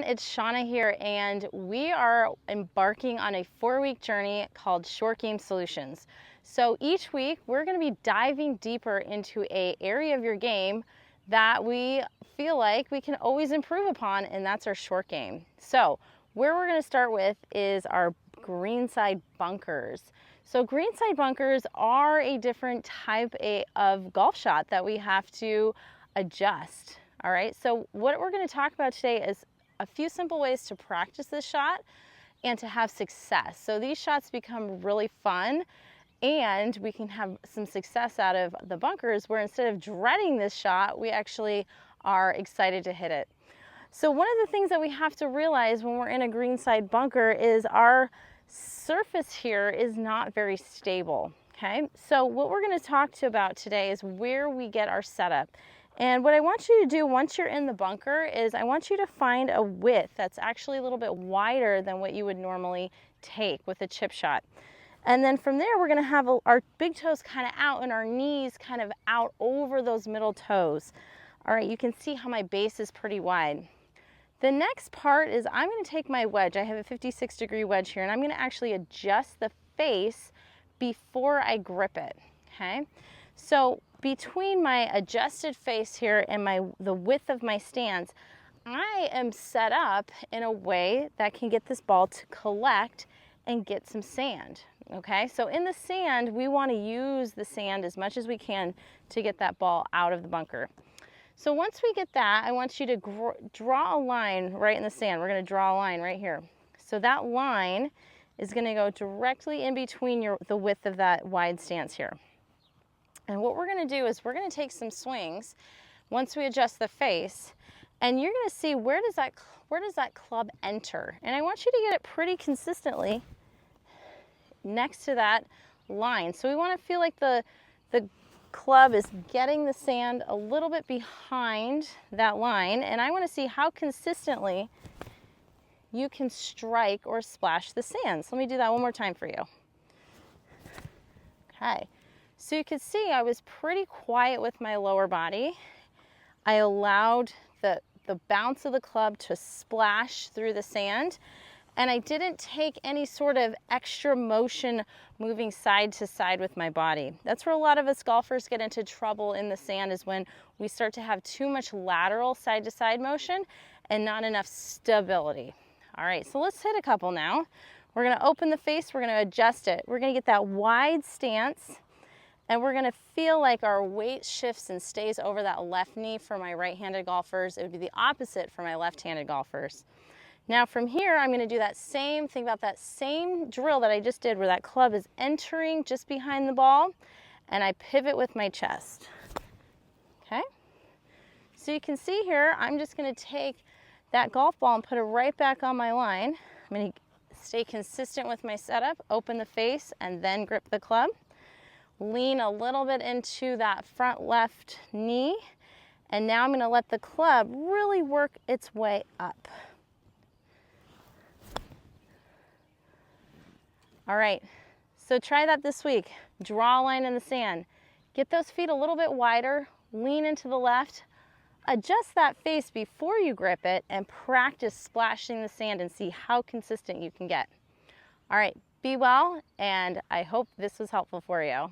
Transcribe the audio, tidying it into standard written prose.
it's Shauna here, and we are embarking on a 4-week journey called Short Game Solutions. So each week we're going to be diving deeper into an area of your game that we feel like we can always improve upon, and that's our short game. So where we're going to start with is our greenside bunkers. So greenside bunkers are a different type of golf shot that we have to adjust. All right, so what we're going to talk about today is a few simple ways to practice this shot and to have success. So these shots become really fun, and we can have some success out of the bunkers where instead of dreading this shot, we actually are excited to hit it. So one of the things that we have to realize when we're in a greenside bunker is our surface here is not very stable. Okay, so what we're going to talk to about today is where we get our setup. And what I want you to do once you're in the bunker is I want you to find a width that's actually a little bit wider than what you would normally take with a chip shot. And then from there, we're going to have our big toes kind of out and our knees kind of out over those middle toes. All right, you can see how my base is pretty wide. The next part is I'm going to take my wedge. I have a 56-degree wedge here, and I'm going to actually adjust the face before I grip it. Okay, so between my adjusted face here and the width of my stance, I am set up in a way that can get this ball to collect and get some sand. Okay, so in the sand, we want to use the sand as much as we can to get that ball out of the bunker. So once we get that, I want you to draw a line right in the sand. We're going to draw a line right here. So that line is going to go directly in between the width of that wide stance here. And what we're going to do is we're going to take some swings once we adjust the face, and you're going to see where does that club enter. And I want you to get it pretty consistently next to that line. So we want to feel like the club is getting the sand a little bit behind that line, and I want to see how consistently you can strike or splash the sand. So let me do that one more time for you. Okay. So you can see I was pretty quiet with my lower body. I allowed the bounce of the club to splash through the sand, and I didn't take any sort of extra motion moving side to side with my body. That's where a lot of us golfers get into trouble in the sand, is when we start to have too much lateral side to side motion and not enough stability. All right, so let's hit a couple now. We're going to open the face, we're going to adjust it. We're going to get that wide stance, and we're going to feel like our weight shifts and stays over that left knee for my right-handed golfers. It would be the opposite for my left-handed golfers. Now from here, I'm going to do that same thing about that same drill that I just did, where that club is entering just behind the ball, and I pivot with my chest. Okay? So you can see here, I'm just going to take that golf ball and put it right back on my line. I'm going to stay consistent with my setup, open the face, and then grip the club. Lean a little bit into that front left knee, and now I'm going to let the club really work its way up. All right, so try that this week. Draw a line in the sand. Get those feet a little bit wider, lean into the left, adjust that face before you grip it, and practice splashing the sand and see how consistent you can get. All right, be well, and I hope this was helpful for you.